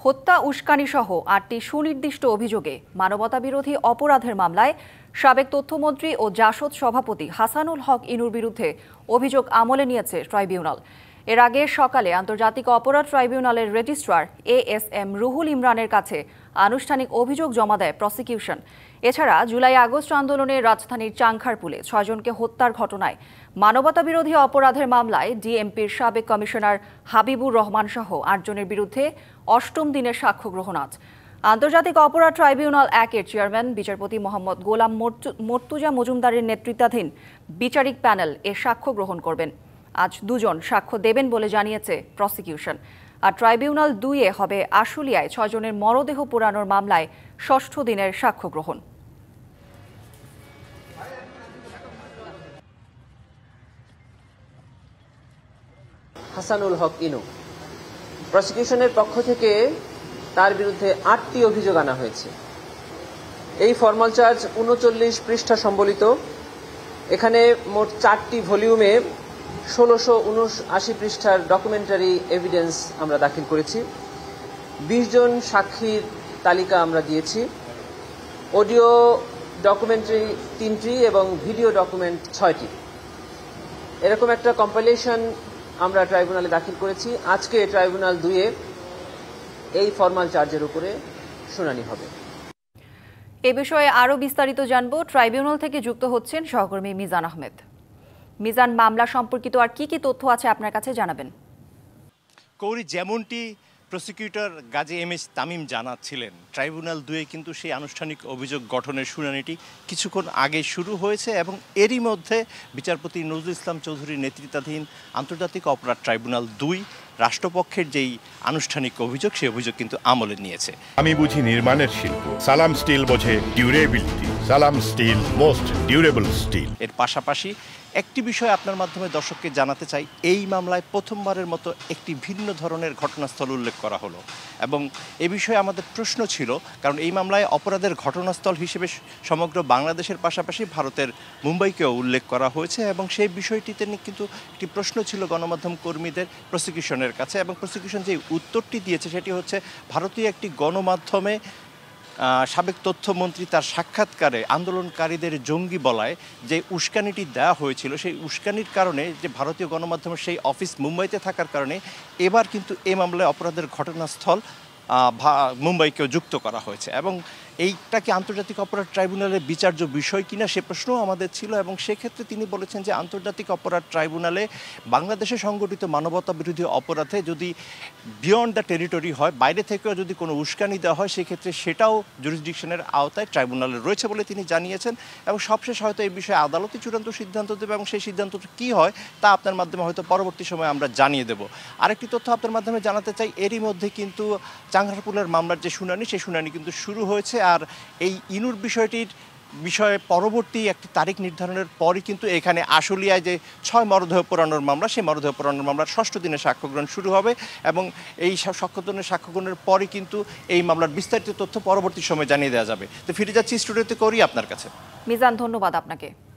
হত্যা উস্কানিসহ ৮টি সুনির্দিষ্ট অভিযোগে মানবতাবিরোধী অপরাধের মামলায় সাবেক তথ্যমন্ত্রী ও জাসদ সভাপতি হাসানুল হক ইনুর বিরুদ্ধে অভিযোগ আমলে নিয়েছে ট্রাইব্যুনাল। এর আগে সকালে আন্তর্জাতিক অপরাধ ট্রাইব্যুনালের রেজিস্ট্রার ASM রুহুল ইমরানের কাছে আনুষ্ঠানিক অভিযোগ জমা দেয় প্রসিকিউশন। এছাড়া জুলাই আগস্ট আন্দোলনে রাজধানীর চাংখারপুলে ৬ জনকে হত্যার ঘটনায় মানবতাবিরোধী অপরাধের মামলায় ডিএমপির সাবেক কমিশনার হাবিবুর রহমান সহ ৮ জনের বিরুদ্ধে ৮ম দিনের সাক্ষ্য গ্রহণ আজ। আন্তর্জাতিক অপরাধ ট্রাইব্যুনাল ১-এর চেয়ারম্যান বিচারপতি মোহাম্মদ গোলাম মর্তুজা মজুমদারের নেতৃত্বাধীন বিচারিক প্যানেল এ সাক্ষ্য গ্রহণ করবেন। আজ ২ জন সাক্ষ্য দেবেন বলে জানিয়েছে প্রসিকিউশন। আর ট্রাইব্যুনাল ২-এ হবে আশুলিয়ায় ৬ জনের মরদেহ পোড়ানোর মামলায় ৬ষ্ঠ দিনের সাক্ষ্য গ্রহণ। হাসানুল হক ইনু, প্রসিকিউশনের পক্ষ থেকে তার বিরুদ্ধে ৮টি অভিযোগ আনা হয়েছে। এই ফর্মাল চার্জ ৩৯ পৃষ্ঠা সম্বলিত। এখানে মোট 4টি ভলিউমে ১৬৭৯ পৃষ্ঠার ডকুমেন্টারি এভিডেন্স আমরা দাখিল করেছি। ২০ জন সাক্ষীর তালিকা আমরা দিয়েছি। অডিও ডকুমেন্টারি 3টি এবং ভিডিও ডকুমেন্ট 6টি। এরকম একটা কম্পাইলেশন আমরা ট্রাইব্যুনালে দাখিল করেছি। আজকে ট্রাইব্যুনাল 2-এ এই ফর্মাল চার্জের উপরে শুনানি হবে। এ বিষয়ে আরও বিস্তারিত জানব। ট্রাইব্যুনাল থেকে যুক্ত হচ্ছেন সহকর্মী মিজান আহমেদ। মিজান, মামলা সম্পর্কিত আর কি তথ্য আছে আপনার কাছে জানাবেন? কৌরি, যেমনটি প্রসিকিউটর গাজী এমএস তামিম জানাচ্ছিলেন, ট্রাইব্যুনাল 2-এ কিন্তু সেই আনুষ্ঠানিক অভিযোগ গঠনের শুনানিটি কিছুক্ষণ আগে শুরু হয়েছে এবং এরই মধ্যে বিচারপতি নজরুল ইসলাম চৌধুরীর নেতৃত্বাধীন আন্তর্জাতিক অপরাধ ট্রাইব্যুনাল 2 রাষ্ট্রপক্ষের যেই আনুষ্ঠানিক অভিযোগ, সেই অভিযোগ কিন্তু আমলে নিয়েছে। আমি বুঝি নির্মাণের শিল্প, সালাম স্টিল বোঝে ডিউরেবিলিটি। সালাম স্টিল, মোস্ট ডিউরেবল স্টিল। এর পাশাপাশি একটি বিষয় আপনার মাধ্যমে দর্শককে জানাতে চাই, এই মামলায় প্রথমবারের মতো একটি ভিন্ন ধরনের ঘটনাস্থল উল্লেখ করা হলো এবং এ বিষয়ে আমাদের প্রশ্ন ছিল, কারণ এই মামলায় অপরাধের ঘটনাস্থল হিসেবে সমগ্র বাংলাদেশের পাশাপাশি ভারতের মুম্বাইকেও উল্লেখ করা হয়েছে এবং সেই বিষয়টিতে কিন্তু একটি প্রশ্ন ছিল গণমাধ্যম কর্মীদের প্রসিকিউশনের কাছে এবং প্রসিকিউশন যে উত্তরটি দিয়েছে সেটি হচ্ছে, ভারতীয় একটি গণমাধ্যমে সাবেক তথ্যমন্ত্রী তার সাক্ষাৎকারে আন্দোলনকারীদের জঙ্গি বলায় যে উস্কানিটি দেওয়া হয়েছিল, সেই উস্কানির কারণে যে ভারতীয় গণমাধ্যমের সেই অফিস মুম্বাইতে থাকার কারণে এবার কিন্তু এই মামলায় অপরাধের ঘটনাস্থল মুম্বাইকেও যুক্ত করা হয়েছে এবং এইটাকে আন্তর্জাতিক অপরাধ ট্রাইব্যুনালের বিচার্য বিষয় কিনা সে প্রশ্নও আমাদের ছিল এবং সেক্ষেত্রে তিনি বলেছেন যে আন্তর্জাতিক অপরাধ ট্রাইব্যুনালে বাংলাদেশে সংগঠিত মানবতা বিরোধী অপরাধে যদি বিয়ন্ড দ্য টেরিটরি হয়, বাইরে থেকেও যদি কোনো উস্কানি দেওয়া হয়, সেক্ষেত্রে সেটাও জুরিসডিকশনের আওতায় ট্রাইব্যুনালে রয়েছে বলে তিনি জানিয়েছেন এবং সবশেষ হয়তো এই বিষয়ে আদালতই চূড়ান্ত সিদ্ধান্ত দেবে এবং সেই সিদ্ধান্তটা কী হয় তা আপনার মাধ্যমে হয়তো পরবর্তী সময়ে আমরা জানিয়ে দেব। আরেকটি তথ্য আপনার মাধ্যমে জানাতে চাই, এরই মধ্যে কিন্তু চাংখারপুলের মামলার যে শুনানি, সেই শুনানি কিন্তু শুরু হয়েছে আর এই ইনুর বিষয়ে পরবর্তী একটি তারিখ নির্ধারণের পরই কিন্তু এখানে আশুলিয়ায় যে 6 মরদেহ পোড়ানোর মামলা, সেই মরদেহ পোড়ানোর মামলার 6ষ্ঠ দিনের সাক্ষ্যগ্রহণ শুরু হবে এবং এই সাক্ষ্যগ্রহণের পরই কিন্তু এই মামলার বিস্তারিত তথ্য পরবর্তী সময় জানিয়ে দেওয়া যাবে। তো ফিরে যাচ্ছি স্টুডিওতে, করি আপনার কাছে। মিজান, ধন্যবাদ আপনাকে।